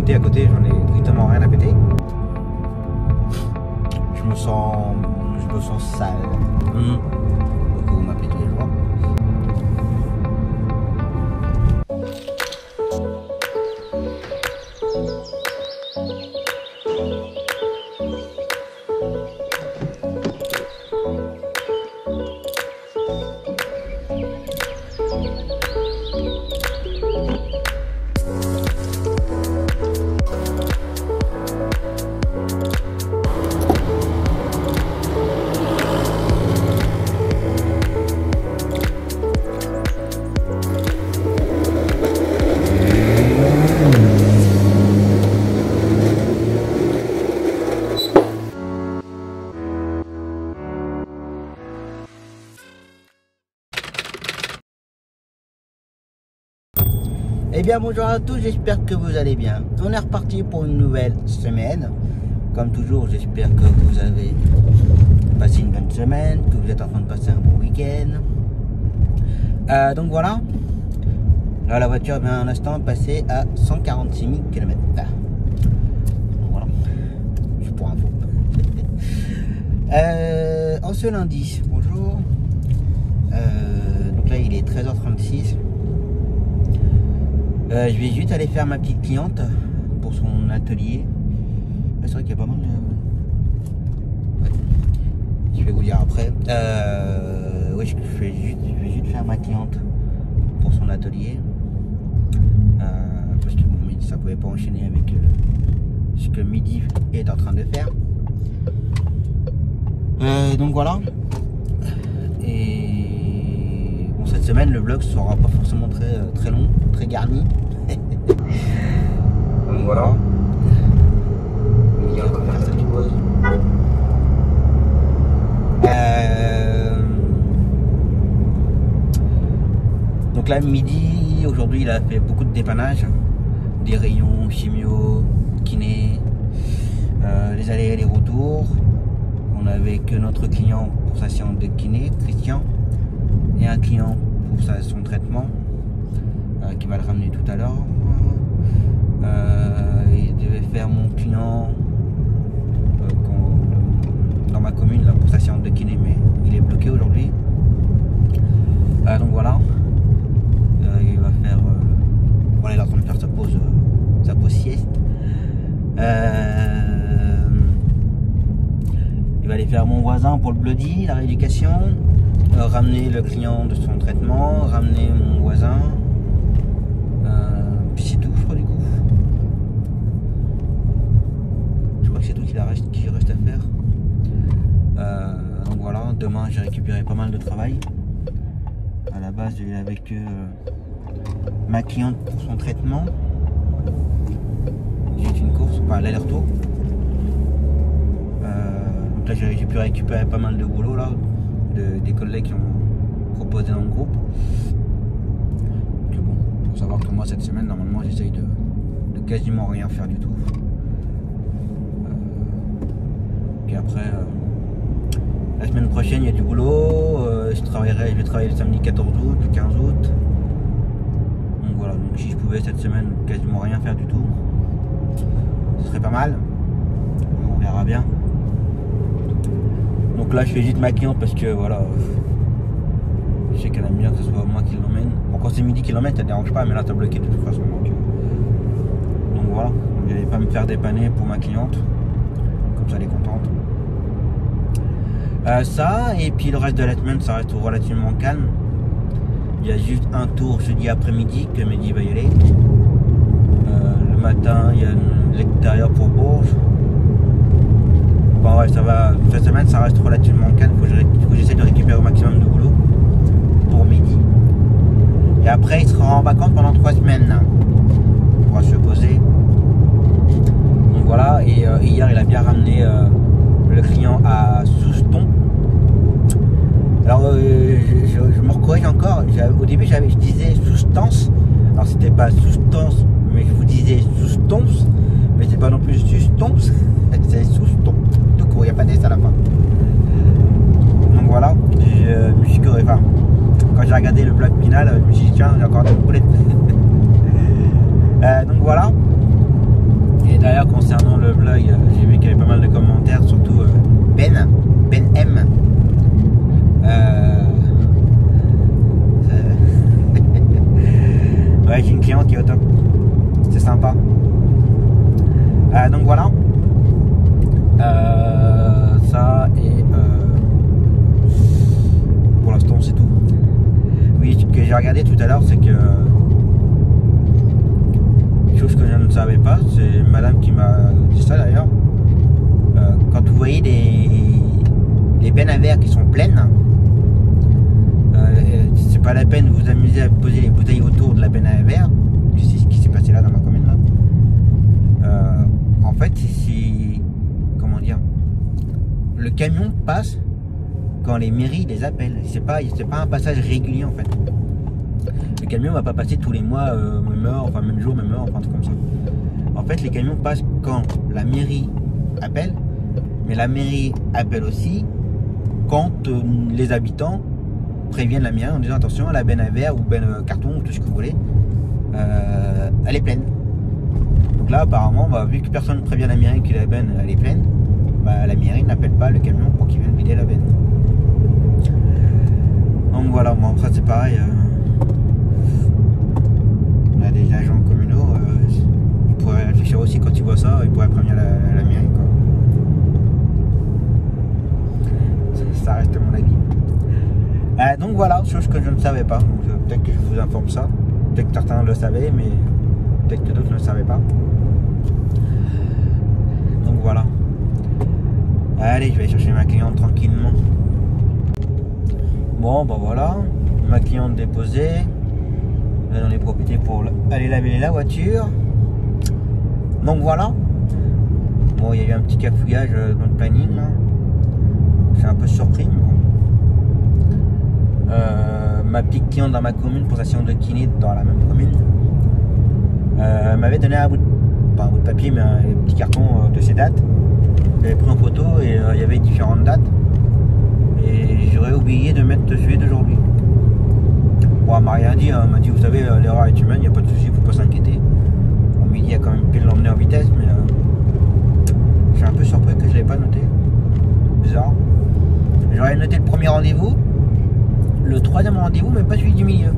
péter à côté, j'en ai strictement rien à péter. Je me sens sale. Vous m'appelez tous les jours. Eh bien bonjour à tous, j'espère que vous allez bien. On est reparti pour une nouvelle semaine. Comme toujours, j'espère que vous avez passé une bonne semaine, que vous êtes en train de passer un bon week-end. Donc voilà. Là la voiture vient un instant passer à 146 000 km. Donc voilà. Je pour info. En ce lundi, bonjour. Donc là il est 13h36. Je vais juste aller faire ma petite cliente pour son atelier. C'est vrai qu'il y a pas mal de... Ouais. Je vais vous dire après. Oui, je vais juste faire ma cliente pour son atelier. Parce que bon, ça ne pouvait pas enchaîner avec ce que Midi est en train de faire. Donc voilà. Et bon, cette semaine, le vlog sera pas forcément très long, très garni. Donc voilà. Donc là Midi, aujourd'hui il a fait beaucoup de dépannage, des rayons, chimio, kiné, les allers et les retours. On avait que notre client pour sa séance de kiné, Christian, et un client pour son traitement qui va le ramener tout à l'heure. Il devait faire mon client dans ma commune là, pour sa séance de kiné, mais il est bloqué aujourd'hui. Donc voilà. Il va faire voilà, il est en train de faire sa pause sieste. Il va aller faire mon voisin pour le bloody, la rééducation, ramener le client de son traitement, ramener mon voisin. Puis c'est tout, je crois, du coup. Je crois que c'est tout qu'il reste à faire. Donc voilà, demain j'ai récupéré pas mal de travail. À la base, j'ai eu avec ma cliente pour son traitement. J'ai eu une course, enfin l'aller-retour. Donc là j'ai pu récupérer pas mal de boulot là, des collègues qui ont proposé dans le groupe. Donc bon, faut savoir que moi cette semaine, normalement j'essaye de quasiment rien faire du tout. Puis après, la semaine prochaine il y a du boulot. Je vais travailler le samedi 14 août, le 15 août. Donc voilà, donc si je pouvais cette semaine quasiment rien faire du tout, ce serait pas mal. On verra bien. Donc là je fais juste ma cliente parce que voilà, je sais qu'elle aime bien que ce soit moi qui l'emmène. Bon, quand c'est Midi qui l'emmène, ça ne dérange pas, mais là t'as bloqué de toute façon. Donc voilà, je vais pas me faire dépanner pour ma cliente. Comme ça elle est contente. Ça, et puis le reste de la semaine ça reste relativement calme. Il y a juste un tour jeudi après-midi que Mehdi va y aller. Le matin il y a l'extérieur pour Bourges. Bon ouais, ça va, cette semaine ça reste relativement calme. Faut que j'essaie de récupérer au maximum de boulot pour Mehdi. Et après il sera en vacances pendant 3 semaines. Il pourra se poser. Donc voilà, et hier il a bien ramené le client à Souston. Alors je me corrige encore, au début je disais Soustance, alors c'était pas Soustance, mais je vous disais Soustons, mais c'est pas non plus Sustons, c'est Souston, tout court, il n'y a pas d'S à la fin. Donc voilà, je me suis corrigé, enfin, quand j'ai regardé le bloc final, je me suis dit tiens, j'ai encore des boulettes. Donc voilà. Et d'ailleurs, concernant le blog, j'ai vu qu'il y avait pas mal de commentaires, surtout Ben M. Ouais, j'ai une cliente qui est au top. C'est sympa. Donc voilà. Ça et pour l'instant c'est tout. Oui, ce que j'ai regardé tout à l'heure, c'est que chose que je ne savais pas, c'est madame qui m'a dit ça d'ailleurs. Quand vous voyez les bennes à verre qui sont pleines, c'est pas la peine de vous amuser à poser les bouteilles autour de la benne à verre. C'est ce qui s'est passé là dans ma commune là. En fait, c'est comment dire, le camion passe quand les mairies les appellent. C'est pas un passage régulier en fait. Le camion va pas passer tous les mois, même heure, enfin même jour, même heure, enfin un truc comme ça. En fait, les camions passent quand la mairie appelle, mais la mairie appelle aussi quand les habitants préviennent la mairie en disant attention, la benne à verre ou benne carton ou tout ce que vous voulez, elle est pleine. Donc là, apparemment, vu que personne ne prévient la mairie que la benne elle est pleine, la mairie n'appelle pas le camion pour qu'il vienne vider la benne. Donc voilà, bon, après c'est pareil. On a des agents communaux, ils pourraient réfléchir aussi quand ils voient ça, ils pourraient prévenir la mairie, quoi. Ça reste mon avis. Donc voilà, chose que je ne savais pas. Peut-être que je vous informe ça. Peut-être que certains le savaient, mais peut-être que d'autres ne le savaient pas. Donc voilà. Allez, je vais aller chercher ma cliente tranquillement. Bon, bah voilà. Ma cliente déposée. Là, j'en ai profité pour aller laver la voiture. Donc voilà. Bon, il y a eu un petit cafouillage dans le planning. Je suis un peu surpris, mais bon. Ma petite cliente dans ma commune pour sa séance de kiné dans la même commune m'avait donné un bout de, pas un bout de papier, mais un petit carton de ses dates. J'avais pris en photo et il y avait différentes dates et j'aurais oublié de mettre celui d'aujourd'hui. Bon, elle m'a rien dit, elle m'a dit vous savez l'erreur est humaine, il n'y a pas de souci, il ne faut pas s'inquiéter. Bon, midi a quand même pu l'emmener en vitesse, mais je suis un peu surpris que je ne l'ai pas noté. Bizarre. J'aurais noté le premier rendez-vous, le troisième rendez-vous, mais pas celui du milieu.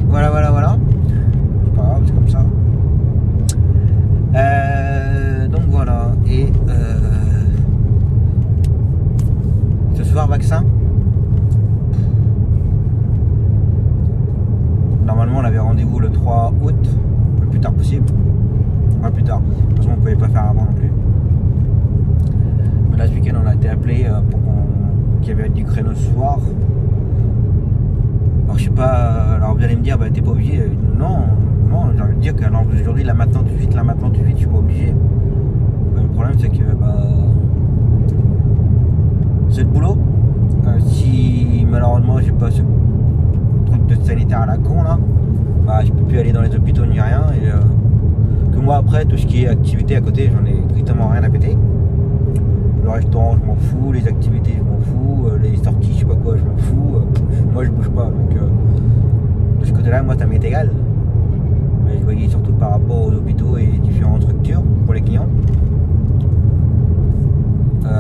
Voilà. C'est pas grave, c'est comme ça. Donc voilà. Et ce soir, vaccin. Normalement, on avait rendez-vous le 3 août, le plus tard possible. Pas plus tard. De toute façon, on ne pouvait pas faire avant non plus. Mais là, ce week-end, on a été appelé pour qu'il y avait du créneau ce soir. Alors je sais pas, alors vous allez me dire t'es pas obligé. Non, j'ai envie de dire qu'aujourd'hui là maintenant tout de suite, je suis pas obligé. Le problème c'est que c'est le boulot. Si malheureusement j'ai pas ce truc de sanitaire à la con là, je peux plus aller dans les hôpitaux ni rien et que moi après tout ce qui est activité à côté j'en ai strictement rien à péter. Le restaurant je m'en fous, les activités je m'en fous, les sorties je sais pas quoi je m'en fous, moi je bouge pas donc de ce côté là moi ça m'est égal. Mais je voyais surtout par rapport aux hôpitaux et différentes structures pour les clients.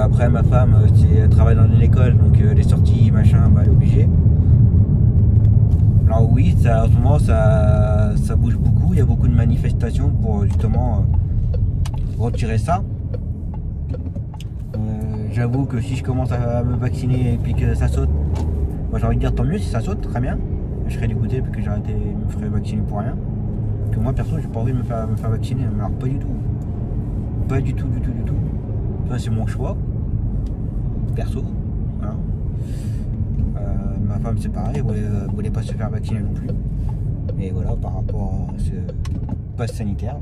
Après ma femme elle travaille dans une école donc les sorties machin elle est obligée. Alors oui en ce moment ça bouge beaucoup, il y a beaucoup de manifestations pour justement retirer ça. J'avoue que si je commence à me vacciner et puis que ça saute, j'ai envie de dire tant mieux si ça saute, très bien. Je serais dégoûté parce que j'ai arrêté, me ferais vacciner pour rien. Que moi perso j'ai pas envie de me faire vacciner, mais alors pas du tout. Pas du tout. Ça c'est mon choix. Perso. Voilà. Ma femme c'est pareil, elle voulait pas se faire vacciner non plus. Et voilà, par rapport à ce pass sanitaire,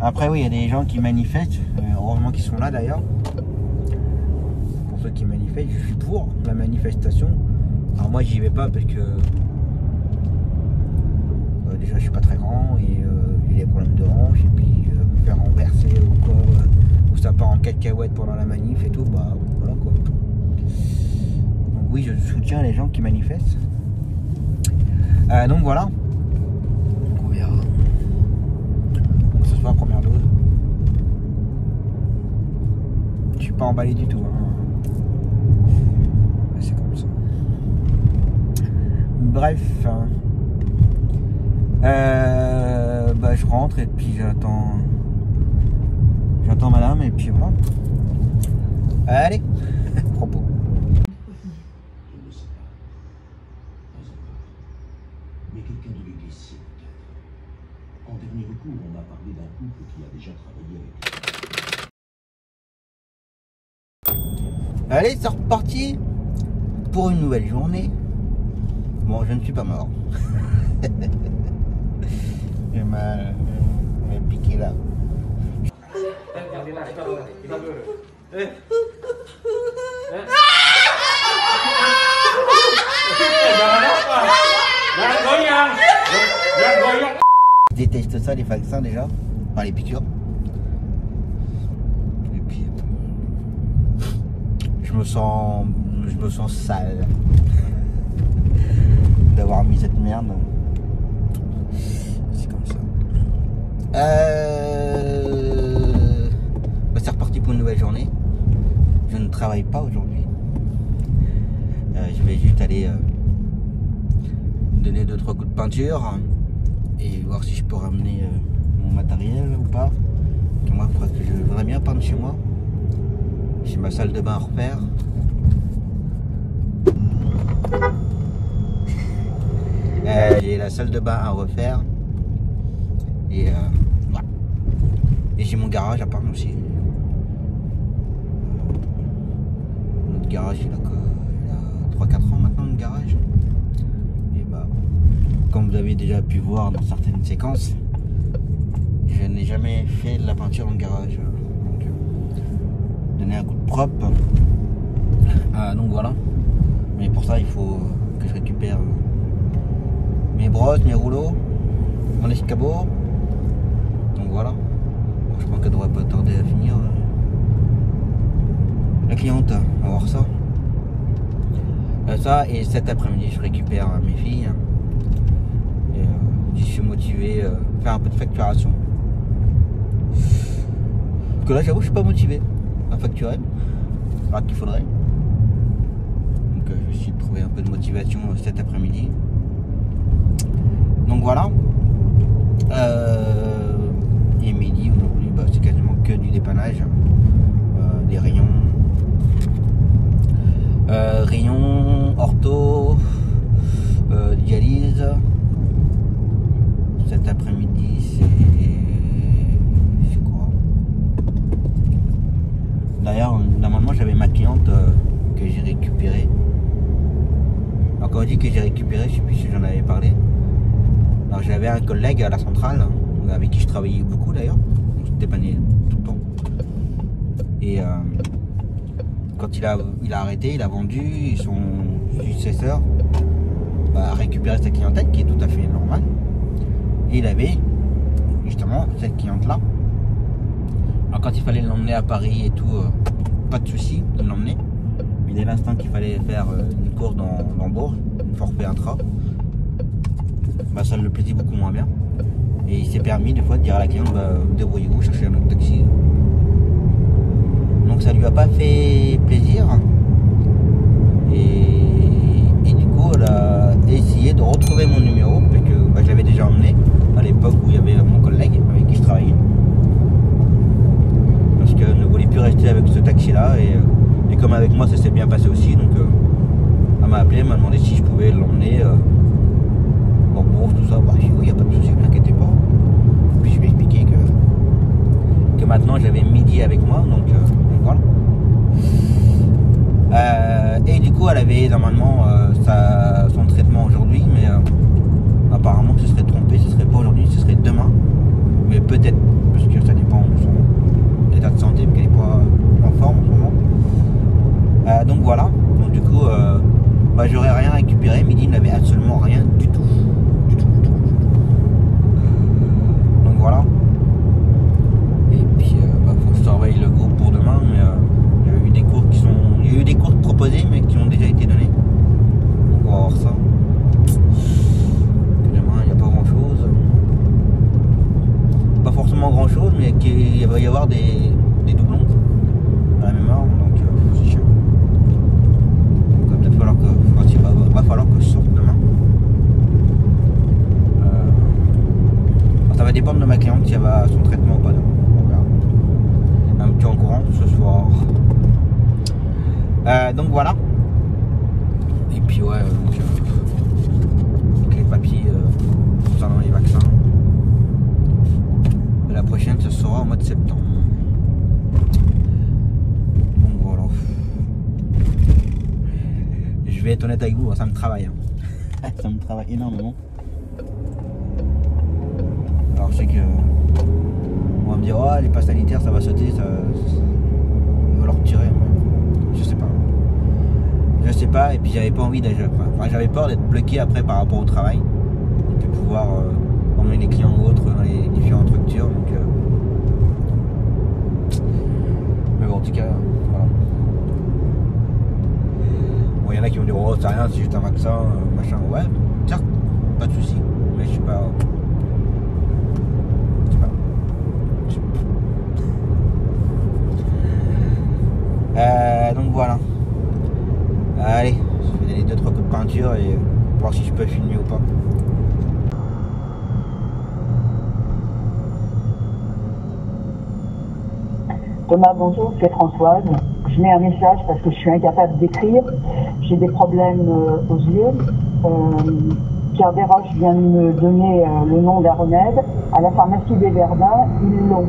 après oui, il y a des gens qui manifestent, heureusement qu'ils sont là d'ailleurs. Pour ceux qui manifestent, je suis pour la manifestation. Alors moi j'y vais pas parce que déjà je suis pas très grand et j'ai des problèmes de hanche et puis me faire renverser ou quoi, ou ça part en cacahuète pendant la manif et tout, voilà quoi. Donc oui, je soutiens les gens qui manifestent. Donc voilà. soir, première dose. Je suis pas emballé du tout. Hein. C'est comme ça. Bref. Bah, je rentre et puis j'attends madame et puis voilà. Allez, propos. Je ne sais pas. Pas encore. Mais quelqu'un de l'église sait peut-être. En dernier recours, on m'a parlé d'un couple qui a déjà travaillé avec. Allez, c'est reparti pour une nouvelle journée. Bon, je ne suis pas mort. J'ai mal piqué là. Je déteste ça, les vaccins déjà. Enfin, les piqûres. Et puis, je me sens sale d'avoir mis cette merde. C'est comme ça. Bah, c'est reparti pour une nouvelle journée. Je ne travaille pas aujourd'hui. Je vais juste aller donner 2-3 coups de peinture et voir si je peux ramener mon matériel ou pas. Et moi, je voudrais bien peindre chez moi. J'ai ma salle de bain à refaire. J'ai la salle de bain à refaire. Et voilà. Et j'ai mon garage à peindre aussi. Notre garage, il a 3-4 ans maintenant, le garage. Et bah, comme vous avez déjà pu voir dans certaines séquences, je n'ai jamais fait de la peinture dans le garage. Donc, donner un coup de propre. Donc voilà. Mais pour ça, il faut que je récupère mes brosses, mes rouleaux, mon escabeau. Donc voilà. Je pense qu'elle devrait pas tarder à finir. La cliente va voir ça. Ça, et cet après-midi, je récupère mes filles. Et je suis motivé à faire un peu de facturation. Parce que là, j'avoue, je suis pas motivé à facturer. Alors qu'il faudrait. Donc, je vais essayer de trouver un peu de motivation cet après-midi. Donc voilà. Et midi aujourd'hui, bah, c'est quasiment que du dépannage. Des rayons. Rayons, ortho, dialyse. Cet après-midi, c'est quoi? D'ailleurs, normalement, j'avais ma cliente que j'ai récupérée. Alors, quand on dit que j'ai récupéré, je sais plus si j'en avais parlé. Alors, j'avais un collègue à la centrale, avec qui je travaillais beaucoup d'ailleurs. On se dépannait tout le temps. Et quand il a arrêté, il a vendu, son successeur a récupéré sa clientèle, qui est tout à fait normale. Et il avait justement cette cliente-là. Alors quand il fallait l'emmener à Paris et tout, pas de souci de l'emmener. Mais dès l'instant qu'il fallait faire une course dans Bourg, une forfait intra, bah, ça le plaisait beaucoup moins bien. Et il s'est permis des fois de dire à la cliente, bah, débrouillez-vous, cherchez un autre taxi. Donc ça lui a pas fait plaisir. Et du coup, elle a essayé de retrouver mon numéro, parce que bah, je l'avais déjà emmené à l'époque où il y avait mon collègue avec qui je travaillais. Parce qu'elle ne voulait plus rester avec ce taxi-là. Et comme avec moi, ça s'est bien passé aussi. Donc elle m'a appelé, elle m'a demandé si je pouvais l'emmener en Bourse, tout ça. Bah, j'ai dit oui, il n'y a pas de souci, ne t'inquiétez pas. Puis je lui ai expliqué que maintenant j'avais midi avec moi. Donc voilà. Et du coup, elle avait normalement son traitement aujourd'hui, mais apparemment ce serait trompé, ce serait pas aujourd'hui, ce serait demain. Mais peut-être, parce que ça dépend de son état de santé, qu'elle n'est pas en forme en ce moment. Donc voilà. Donc du coup, bah, j'aurais rien récupéré. Midi, il n'avait absolument rien du tout. Donc voilà. Et puis, bah, faut que je surveille le groupe pour demain, mais il y a eu des cours il y a eu des cours proposés, mais qui ont déjà été donnés. Donc on va voir ça. Demain, il n'y a pas grand chose. Pas forcément grand chose. qu'il va y avoir des doublons dans la mémoire, donc c'est chiant. Donc, va peut-être falloir va falloir que je sorte demain. Ça va dépendre de ma cliente si elle va à son traitement ou pas demain. On verra. Un petit en courant ce soir. Donc voilà. Et puis ouais, donc les papiers concernant les vaccins. Et la prochaine ce sera au mois de septembre. Donc voilà. Je vais être honnête avec vous, ça me travaille. Hein. Ça me travaille énormément. Alors je sais que on va me dire oh les passes sanitaires ça va sauter, ça il va leur retirer. Je sais pas. Je sais pas, et puis j'avais pas envie d'agir. Enfin, j'avais peur d'être bloqué après par rapport au travail. Et puis pouvoir emmener les clients ou autres dans les différentes structures. Donc, mais bon, en tout cas, voilà. Bon, il y en a qui vont dire oh c'est rien, c'est juste un vaccin, machin. Ouais, certes, pas de soucis. Mais je sais pas. Donc voilà. Allez, je vais donner 2-3 coups de peinture et voir si je peux filmer ou pas. Thomas, bonjour, c'est Françoise. Je mets un message parce que je suis incapable d'écrire. J'ai des problèmes aux yeux. Pierre Desroches vient de me donner le nom d'un remède. À la pharmacie des Verdins, ils l'ont.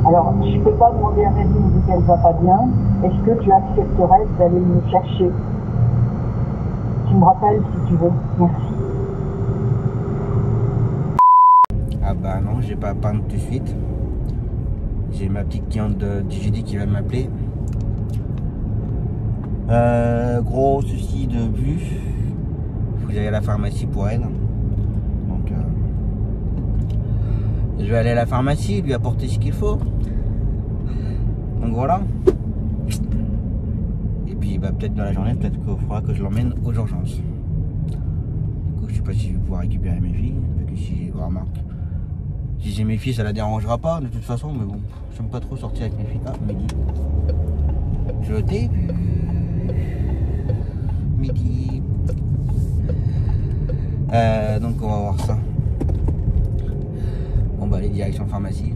Alors, je ne peux pas demander un avis médical, va pas bien. Est-ce que tu accepterais d'aller me chercher? Tu me rappelles si tu veux. Merci. Ah bah non, j'ai pas à peindre tout de suite. J'ai ma petite cliente de DGD qui va m'appeler. Gros souci de vue. Faut que j'aille à la pharmacie pour elle. Donc je vais aller à la pharmacie, lui apporter ce qu'il faut. Donc voilà. Et puis bah, peut-être dans la journée, peut-être qu'il faudra que je l'emmène aux urgences. Du coup, je sais pas si je vais pouvoir récupérer mes filles. Parce que si j'ai remarque. Si j'ai mes filles, ça la dérangera pas de toute façon, mais bon, j'aime pas trop sortir avec mes filles. Ah, midi. Je t'ai vu. Midi. Donc on va voir ça. Bon bah les directions pharmacie.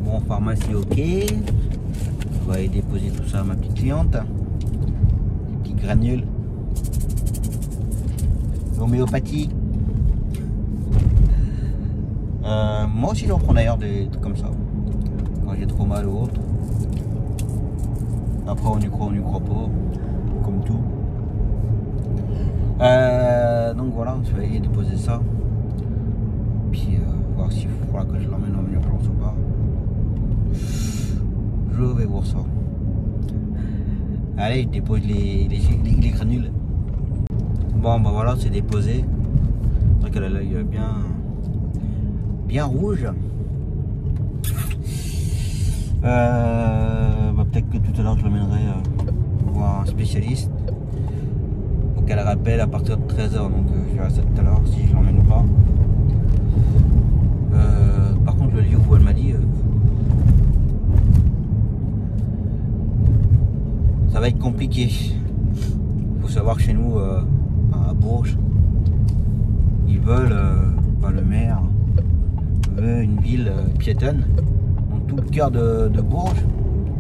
Bon, pharmacie ok. On va aller déposer tout ça à ma petite cliente. Des petits granules. Homéopathie. Moi aussi j'en prends d'ailleurs des trucs comme ça. Quand j'ai trop mal ou autre. Après on y croit pas. Comme tout. Donc voilà, je vais aller déposer ça. Puis voir s'il faudra que je l'emmène en urgence ou pas. Je vais voir ça. Allez, je dépose les granules. Bon bah voilà, c'est déposé. C'est vrai qu'elle a l'œil bien rouge. Bah, peut-être que tout à l'heure je l'emmènerai voir un spécialiste. Pour qu'elle rappelle à partir de 13h. Donc je verrai ça tout à l'heure si je l'emmène ou pas. Par contre le lieu où elle m'a dit ça va être compliqué. Faut savoir que chez nous à Bourges ils veulent le maire veut une ville piétonne dans tout le cœur de Bourges,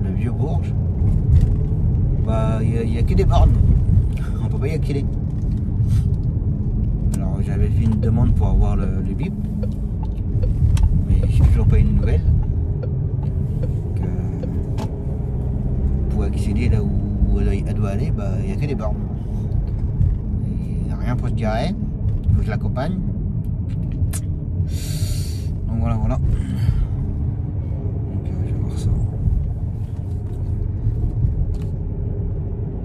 le vieux Bourges. Bah il n'y a que des bornes, on peut pas y accéder. Alors j'avais fait une demande pour avoir le bip, mais j'ai toujours pas eu de nouvelles. Donc, bah, il n'y a que des bornes. Il n'y a rien pour se garer. Il faut que je l'accompagne. Donc voilà, voilà. Donc je vais voir ça.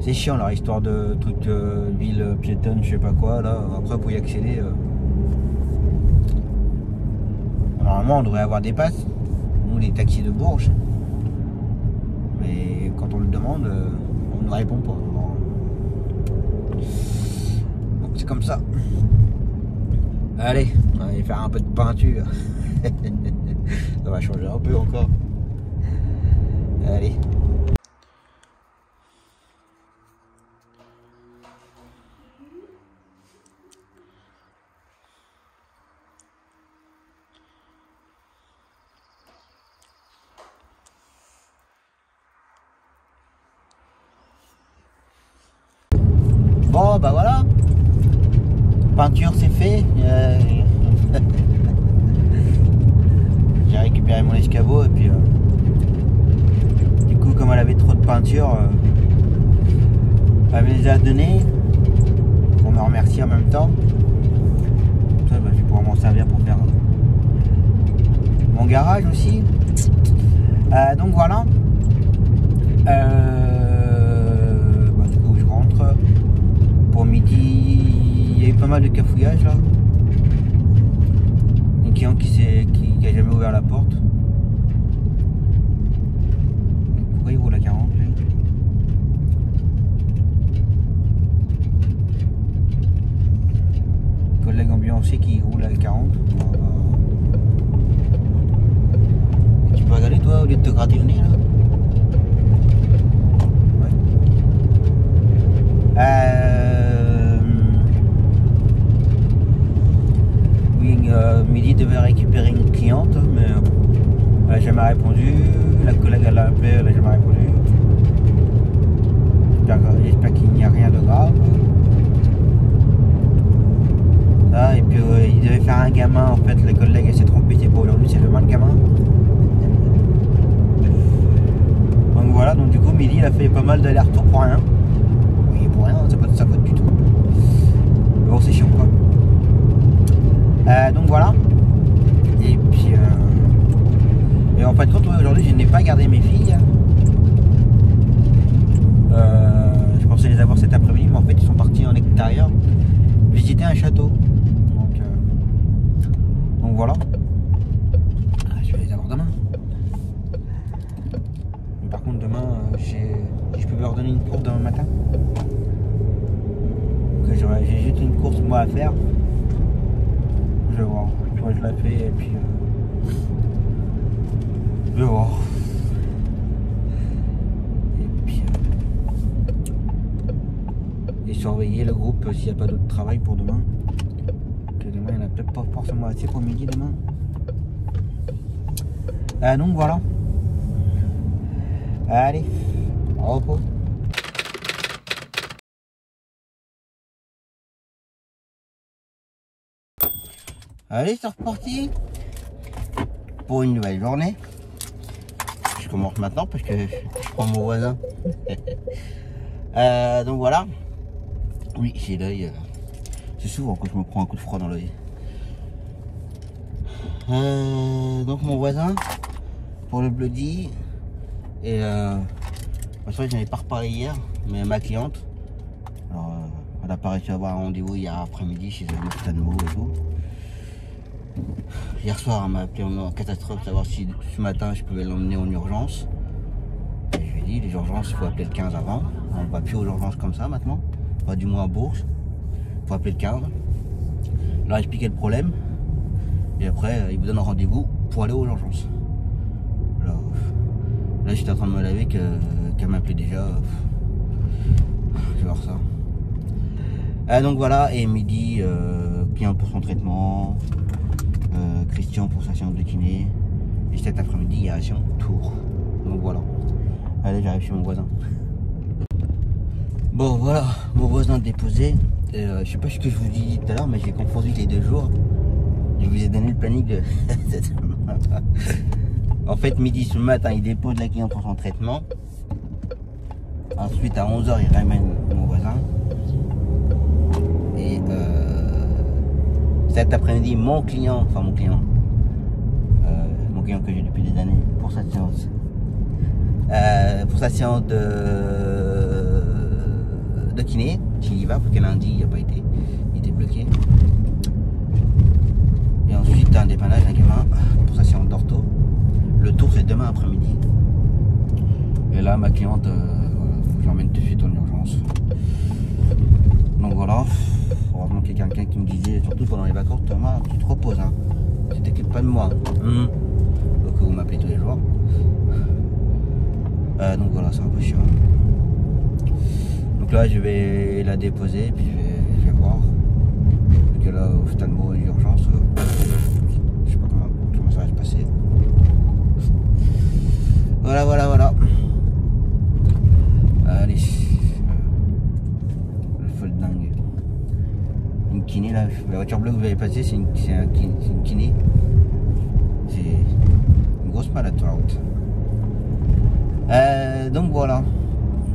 C'est chiant leur histoire de truc ville piétonne, je sais pas quoi là. Après pour y accéder. Normalement on devrait avoir des passes. Nous les taxis de Bourges. Mais quand on le demande, on ne répond pas. Donc c'est comme ça. Allez, on va aller faire un peu de peinture. Ça va changer un peu encore. Allez. Bon bah voilà, peinture c'est fait. J'ai récupéré mon escabeau et puis du coup comme elle avait trop de peinture, elle me les a donné pour me remercier en même temps. Ça, bah, je vais pouvoir m'en servir pour faire mon garage aussi. Donc voilà. Du coup je rentre. Pour midi, il y a eu pas mal de cafouillage là. Un client qui a jamais ouvert la porte. Pourquoi il roule à 40 lui? Collègue ambulancier qui roule à 40. Tu peux regarder toi au lieu de te gratter le nez là? Midi devait récupérer une cliente, mais elle n'a jamais répondu. La collègue elle l'a appelé, elle n'a jamais répondu. J'espère qu'il n'y a rien de grave. Ça, et puis il devait faire un gamin, en fait la collègue elle s'est trompée, c'est pas aujourd'hui, c'est demain le gamin. Donc voilà, donc du coup midi il a fait pas mal d'allers-retours pour rien. Oui pour rien, c'est pas de sa faute du tout. Mais bon c'est chiant quoi. Donc voilà. Et puis et en fin de compte aujourd'hui je n'ai pas gardé mes filles. Je pensais les avoir cet après-midi, mais en fait ils sont partis en extérieur visiter un château. Donc voilà. Je vais les avoir demain. Mais par contre demain je peux leur donner une course demain matin. J'ai juste une course moi à faire. Je vais voir. Moi je la fais et puis je vais voir. Et puis et surveiller le groupe s'il n'y a pas d'autre travail pour demain. Que demain il n'y en a peut-être pas forcément assez pour midi demain. Donc voilà. Allez, au repos. Allez, c'est reparti pour une nouvelle journée. Je commence maintenant parce que je prends mon voisin. Donc voilà. Oui, j'ai l'œil. C'est souvent que je me prends un coup de froid dans l'œil. Donc mon voisin pour le bloody. Et en fait, j'en ai pas reparlé hier, mais ma cliente. Alors, elle a pas réussi à avoir un rendez-vous hier après-midi chez un ophtalmo et tout. Hier soir, elle m'a appelé en catastrophe, savoir si ce matin je pouvais l'emmener en urgence. Et je lui ai dit, les urgences, il faut appeler le 15 avant. On ne va plus aux urgences comme ça maintenant, pas du moins à Bourges. Il faut appeler le 15. Leur expliquer le problème. Et après, il vous donne un rendez-vous pour aller aux urgences. Alors, là, j'étais en train de me laver qu'elle m'appelait déjà. Je vais voir ça. Donc voilà, et midi, client pour son traitement. Christian pour sa séance de kiné. Et cet après-midi, il y a la séance tour. Donc voilà. Allez, j'arrive chez mon voisin. Bon, voilà, mon voisin déposé. Je sais pas ce que je vous dis tout à l'heure, mais j'ai confondu les 2 jours. Je vous ai donné le planning de... En fait, midi ce matin, il dépose la cliente pour son traitement. Ensuite à 11h il ramène mon voisin. Et cet après-midi mon client que j'ai depuis des années pour sa séance. De kiné, il y va parce que lundi il n'a pas été, il était bloqué. Et ensuite un dépannage à gamin pour sa séance d'ortho. Le tour c'est demain après-midi. Et là ma cliente, je l'emmène tout de suite en urgence. Donc voilà, heureusement qu'il y a quelqu'un qui me disait, surtout pendant les vacances, Thomas, tu te reposes, hein. Tu t'occupes pas de moi. Donc vous m'appelez tous les jours. Donc voilà, c'est un peu chiant. Donc là je vais la déposer, puis je vais voir. Parce que là, ophtalmo et urgence, je sais pas comment ça va se passer. Voilà. Allez. Le folle dingue. Une kiné là, la voiture bleue que vous avez passée, c'est une kiné. C'est une grosse malade sur la route. Donc voilà.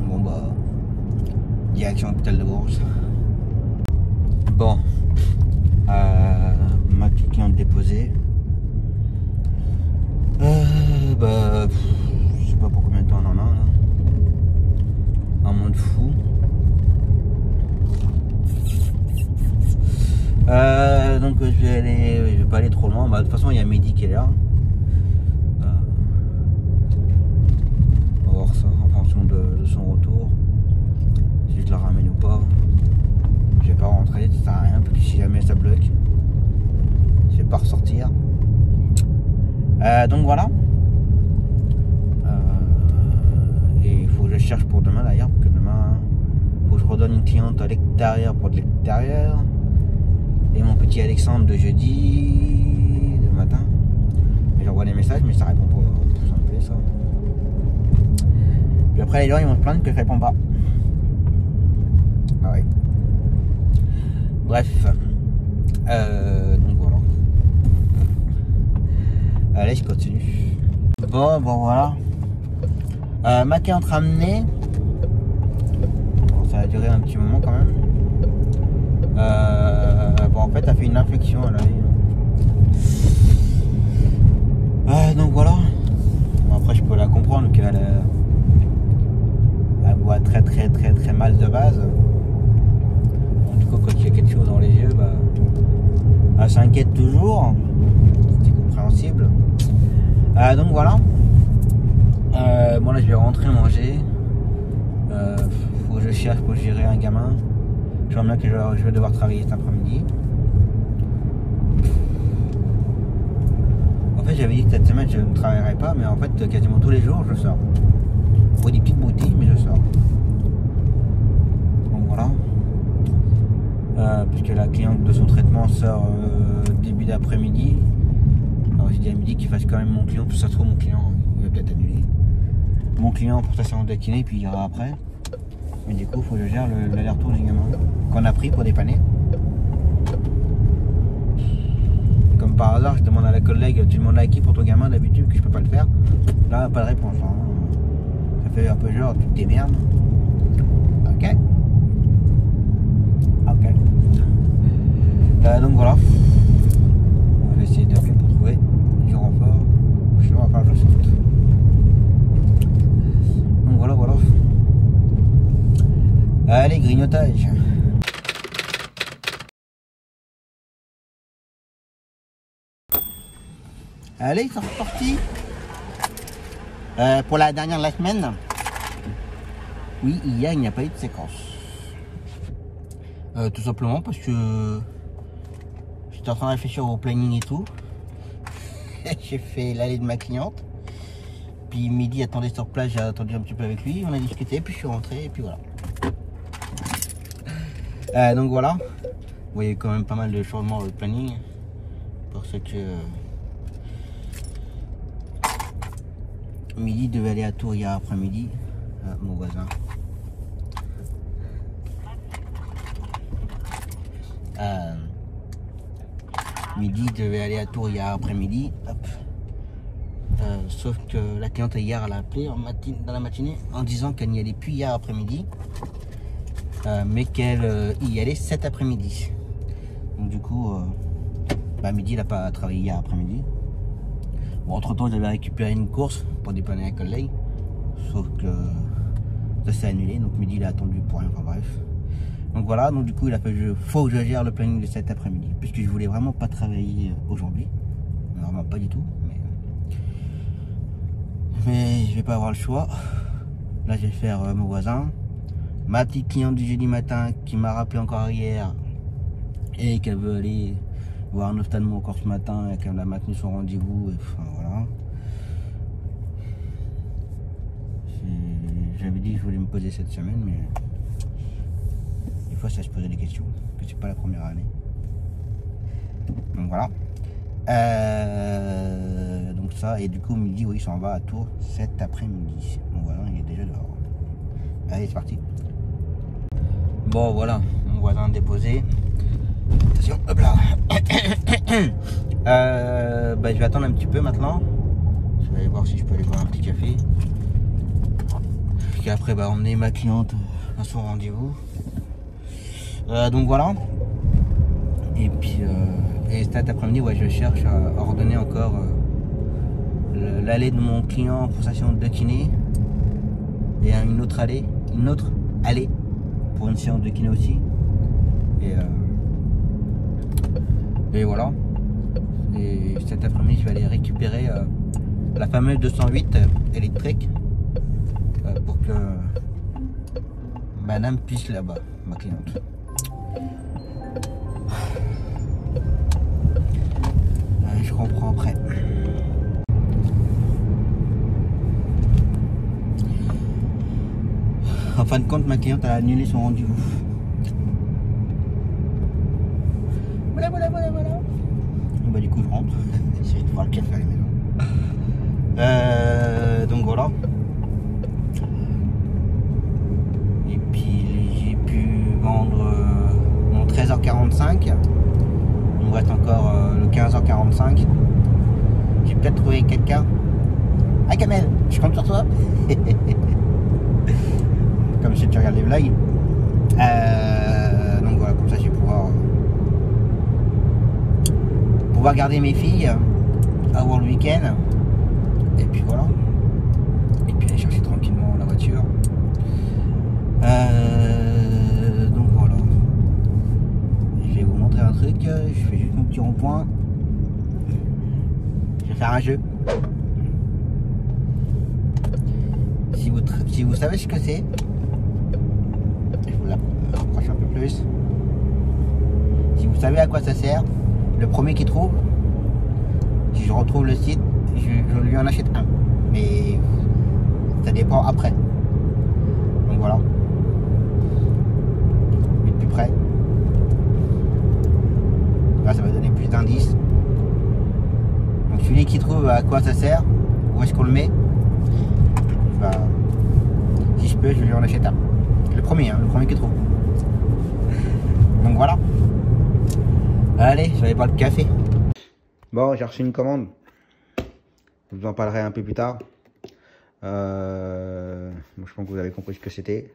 Bon bah, direction hôpital de Bourges. Bon, ma petite cliente déposée. Bah, je sais pas pour combien de temps on en a là. Un monde fou. Donc je vais pas aller trop loin. Bah, de toute façon il y a Mehdi qui est là. On va voir ça en fonction de son retour. Si je la ramène ou pas. Je vais pas rentrer, ça sert à rien parce que si jamais ça bloque, je vais pas ressortir. Donc voilà. Et il faut que je cherche pour demain d'ailleurs, parce que demain il faut que je redonne une cliente à l'extérieur pour de l'extérieur. Et mon petit Alexandre de jeudi le matin. Et j'envoie des messages mais ça répond pas. Ça me plaît ça. Puis après les gens ils vont se plaindre que je réponds pas. Ah oui. Bref. Donc voilà. Allez, je continue. Bon voilà. Ma cliente ramenée. Bon, ça a duré un petit moment quand même. Bon, en fait, elle a fait une infection à l'œil. Donc voilà. Bon, après, je peux la comprendre qu'elle voit très mal de base. En tout cas, quand il y a quelque chose dans les yeux, bah, elle s'inquiète toujours. C'est compréhensible. Donc voilà. Bon là je vais rentrer manger. Faut que je cherche pour gérer un gamin. Je vois bien que je vais devoir travailler cet après-midi. En fait j'avais dit que cette semaine je ne travaillerai pas, mais en fait quasiment tous les jours je sors. Pour des petites boutiques, mais je sors. Donc voilà. Puisque la cliente de son traitement sort début d'après-midi. Alors j'ai dit à midi qu'il fasse quand même mon client, tout ça se trouve mon client il va peut-être annuler. Mon client pour sa séance de kiné, puis il ira après. Mais du coup il faut que je gère l'aller-retour du gamin qu'on a pris pour dépanner. Et comme par hasard je demande à la collègue, tu demandes à qui pour ton gamin d'habitude que je peux pas le faire. Là pas de réponse. Hein. Ça fait un peu genre tu te démerdes. Ok. Donc voilà. On va essayer d'appeler pour trouver du renfort. Sinon on va faire le sorte. Donc voilà. Allez, grignotage. Allez, ils sont repartis. Pour la dernière de la semaine. Oui, hier il n'y a pas eu de séquence. Tout simplement parce que j'étais en train de réfléchir au planning et tout. J'ai fait l'allée de ma cliente. Puis midi attendait sur place, j'ai attendu un petit peu avec lui, on a discuté, puis je suis rentré et puis voilà. Donc voilà. Vous voyez quand même pas mal de changements dans le planning. Parce que midi devait aller à Tours hier après-midi. Mon voisin. Midi devait aller à Tours hier après-midi. Hop. sauf que la cliente hier elle a appelé dans la matinée en disant qu'elle n'y allait plus hier après-midi, mais qu'elle y allait cet après-midi. Donc du coup, midi, il n'a pas travaillé hier après-midi. Bon, entre temps, j'avais récupéré une course pour dépanner un collègue, sauf que ça s'est annulé, donc midi il a attendu pour rien, enfin bref. Donc voilà, donc du coup il a fait, faut que je gère le planning de cet après-midi, puisque je voulais vraiment pas travailler aujourd'hui, vraiment pas du tout, mais je vais pas avoir le choix. Là je vais faire mon voisin, ma petite cliente du jeudi matin qui m'a rappelé encore hier et qu'elle veut aller voir un ophtalmo encore ce matin et qu'elle a maintenu son rendez-vous, enfin voilà. J'avais dit que je voulais me poser cette semaine, mais des fois ça se posait des questions, que c'est pas la première année. Donc voilà. Donc ça, et du coup midi, oui, il s'en va à Tours cet après-midi. Donc voilà, il est déjà dehors. Allez, c'est parti. Bon voilà, mon voisin déposé. Attention, hop là. Je vais attendre un petit peu maintenant. Je vais aller voir si je peux aller boire un petit café. Puis après, emmener ma cliente à son rendez-vous. Donc voilà. Et puis, cet après-midi, ouais, je cherche à ordonner encore l'allée de mon client pour sa séance de kiné. Et une autre allée pour une séance de kiné aussi. Et voilà. Et cet après-midi, je vais aller récupérer la fameuse 208 électrique pour que madame puisse là-bas, ma cliente. Je comprends après. En fin de compte, ma cliente a annulé son rendez-vous. Voilà. Du coup, je rentre. Je vais devoir le café à la maison. Donc voilà. Et puis, j'ai pu vendre mon 13h45. Il me reste encore le 15h45. J'ai peut-être trouvé quelqu'un. Ah, Kamel, je compte sur toi. Comme si tu regardes les vlogs. Donc voilà, comme ça, je vais pouvoir garder mes filles avant le week-end. Et puis voilà. Et puis aller chercher tranquillement la voiture. Donc voilà. Je vais vous montrer un truc. Je fais juste mon petit rond-point. Je vais faire un jeu. Si vous savez ce que c'est, je vous la rapproche un peu plus. Si vous savez à quoi ça sert, le premier qui trouve, si je retrouve le site, je lui en achète un. Mais ça dépend après. Donc voilà. Et plus près. Là, ça va donner plus d'indices. Donc celui qui trouve à quoi ça sert, où est-ce qu'on le met, si je peux, je lui en achète un. Le premier qui trouve. Donc voilà. Allez, je vais aller boire le café. Bon, j'ai reçu une commande. Je vous en parlerai un peu plus tard. Je pense que vous avez compris ce que c'était.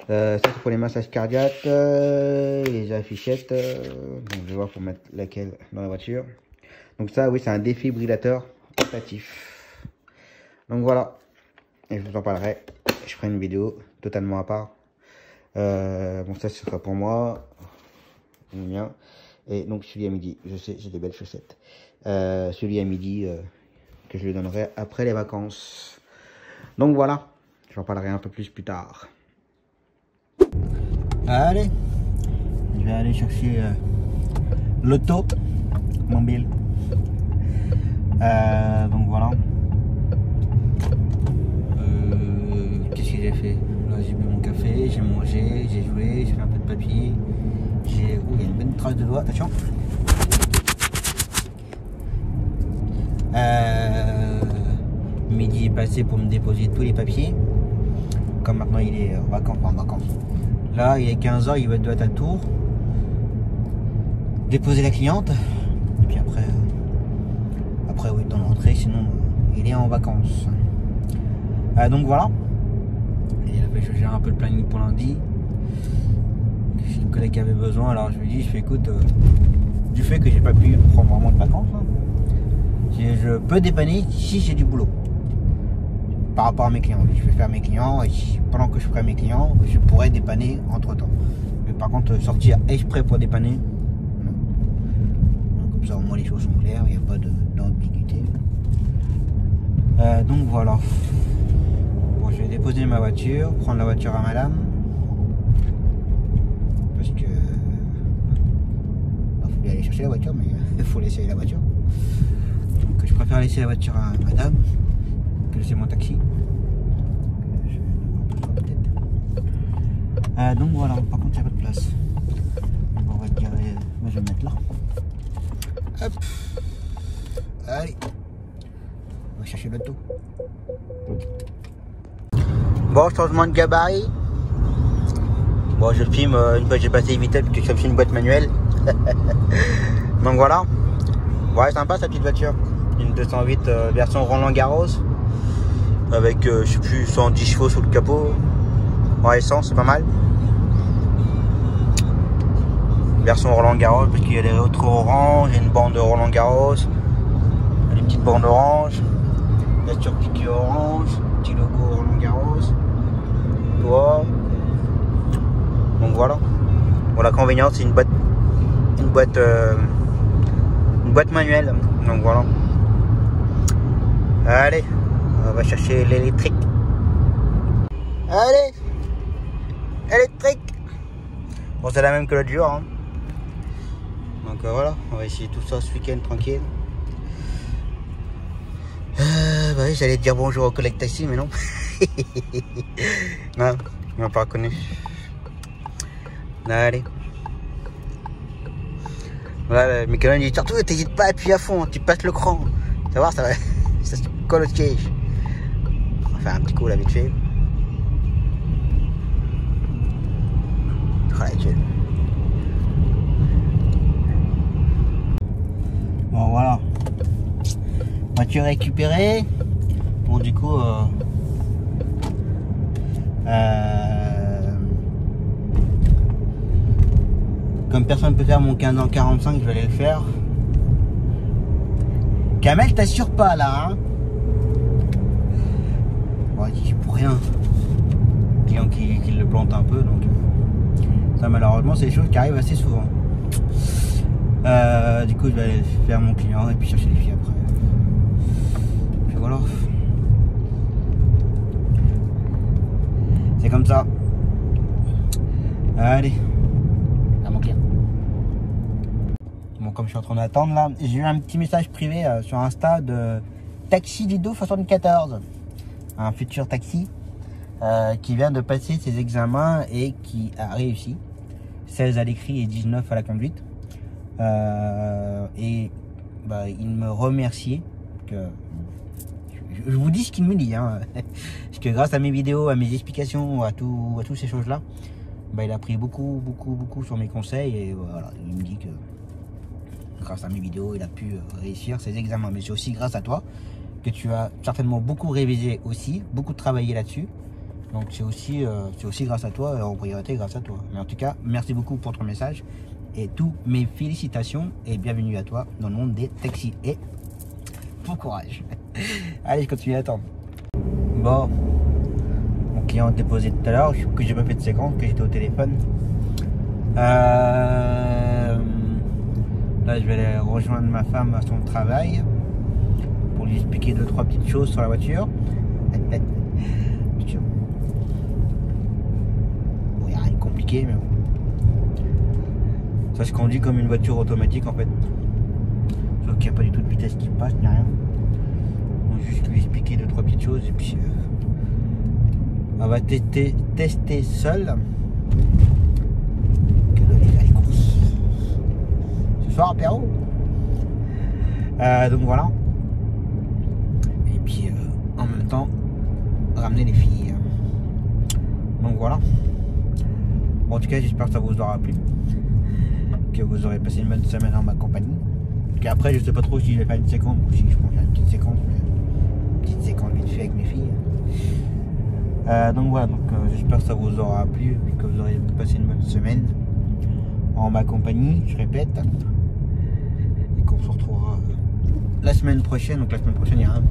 Ça, c'est pour les massages cardiaques, les affichettes. Donc, je vais voir pour mettre laquelle dans la voiture. Donc ça, oui, c'est un défibrillateur portatif. Donc voilà. Et je vous en parlerai. Je ferai une vidéo totalement à part. Bon, ça, ce sera pour moi. Le mien. Et donc celui à midi, je sais, j'ai des belles chaussettes. Celui à midi que je lui donnerai après les vacances. Donc voilà, j'en parlerai un peu plus tard. Allez, je vais aller chercher l'auto mobile. Donc voilà. Qu'est-ce que j'ai fait? Là, j'ai bu mon café, j'ai mangé, j'ai joué, j'ai fait un peu de papier. Il y a une bonne trace de doigt, attention. Midi est passé pour me déposer tous les papiers. Comme maintenant il est en vacances, Là il est 15h, il doit être à Tours. Déposer la cliente. Et puis après oui, dans le rentrée, sinon il aller en vacances. Donc voilà. Et il a fait, je gère un peu le planning pour lundi. J'ai une collègue qui avait besoin, alors je lui dis, écoute, du fait que j'ai pas pu prendre vraiment de vacances, hein, je peux dépanner si j'ai du boulot. Par rapport à mes clients, je vais faire mes clients et pendant que je ferai mes clients, je pourrais dépanner entre temps. Mais par contre, sortir exprès pour dépanner, non. Comme ça, au moins les choses sont claires, il n'y a pas d'ambiguïté. Donc voilà. Bon, je vais déposer ma voiture, prendre la voiture à madame. Parce que faut bien aller chercher la voiture, mais il faut laisser la voiture. Donc je préfère laisser la voiture à madame que laisser mon taxi. Donc voilà, par contre il n'y a pas de place. On va dire, moi je vais me mettre là. Hop. Allez. On va chercher l'auto. Bon, changement de gabarit. Bon, je filme une fois que j'ai passé les vitesses parce que je suis une boîte manuelle. Donc voilà. Ouais, sympa sa petite voiture. Une 208 version Roland Garros. Avec, je sais plus, 110 chevaux sur le capot. En essence, c'est pas mal. Version Roland Garros, parce qu'il y a les autres orange, il y a une bande de Roland Garros. Des petites bandes orange. La surpiquée orange. Petit logo Roland Garros. Toi. Donc voilà. Bon, l'inconvénient c'est une boîte manuelle. Donc voilà. Allez, on va chercher l'électrique. Allez, électrique. Bon, c'est la même que l'autre jour. Hein. Donc voilà, on va essayer tout ça ce week-end tranquille. Bah oui, j'allais dire bonjour au collègue taxi, mais non. Non, il m'a pas reconnu. Allez. Voilà, le mécano dit surtout t'hésites pas à appuyer à fond, tu passes le cran. Tu vas voir, ça va. Ça se colle au siège. On va faire un petit coup là vite fait. Oh la gueule. Bon voilà. Voiture récupérée. Bon du coup comme personne ne peut faire mon 15 en 45, je vais aller le faire. Kamel, t'assures pas là, hein? Bon, j'y pour rien. Client qui le plante un peu, donc ça malheureusement c'est des choses qui arrivent assez souvent. Du coup je vais aller faire mon client et puis chercher les filles après. Puis voilà. C'est comme ça. Allez. Bon, comme je suis en train d'attendre là, j'ai eu un petit message privé sur Insta de Taxi Dido 74, un futur taxi qui vient de passer ses examens et qui a réussi. 16 à l'écrit et 19 à la conduite. Et bah, il me remerciait. Que je vous dis ce qu'il me dit, hein, parce que grâce à mes vidéos, à mes explications, à toutes ces choses là, bah, il a pris beaucoup sur mes conseils et voilà, il me dit que grâce à mes vidéos, il a pu réussir ses examens. Mais c'est aussi grâce à toi que tu as certainement beaucoup révisé aussi, beaucoup travaillé là-dessus. Donc c'est aussi grâce à toi, en priorité grâce à toi. Mais en tout cas, merci beaucoup pour ton message et tous mes félicitations et bienvenue à toi dans le monde des taxis. Et bon courage. Allez, je continue à attendre. Bon, mon client a déposé tout à l'heure, que j'ai pas fait de séquence, que j'étais au téléphone. Là, je vais aller rejoindre ma femme à son travail pour lui expliquer 2-3 petites choses sur la voiture. Bon, il n'y a rien de compliqué, mais bon. Ça se conduit comme une voiture automatique en fait. Sauf qu'il n'y a pas du tout de vitesse qui passe, ni rien. On va juste lui expliquer 2-3 petites choses et puis on va tester seul. Soir apéro. Donc voilà. Et puis en même temps ramener les filles. Donc voilà. Bon, en tout cas j'espère que ça vous aura plu, que vous aurez passé une bonne semaine en ma compagnie. Après je sais pas trop si je vais faire une séquence ou si je pense faire une petite séquence, mais Donc voilà, j'espère que ça vous aura plu et que vous aurez passé une bonne semaine en ma compagnie, je répète. Et qu'on se retrouvera la semaine prochaine. Donc la semaine prochaine, il y a un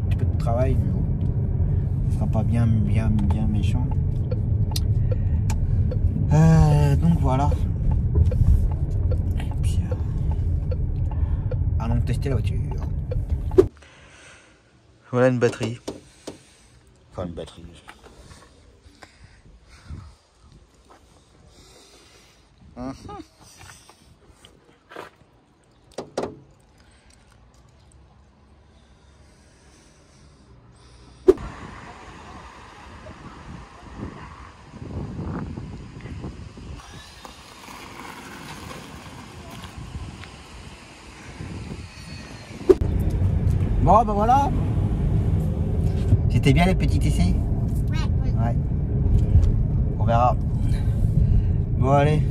petit peu de travail, mais bon, ce sera pas bien méchant. Donc voilà. Et puis allons tester la voiture. Voilà une batterie. Enfin une batterie. Bon, ben voilà. C'était bien les petits essais? Ouais. On verra. Bon, allez.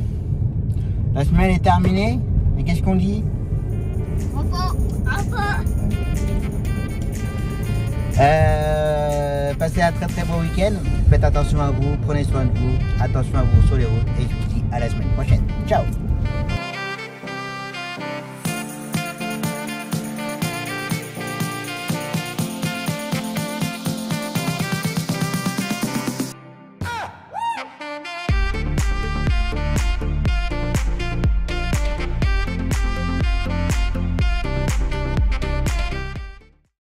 La semaine est terminée. Et qu'est-ce qu'on dit? Passez un très bon week-end. Faites attention à vous. Prenez soin de vous. Attention à vous sur les routes. Et je vous dis à la semaine prochaine. Ciao.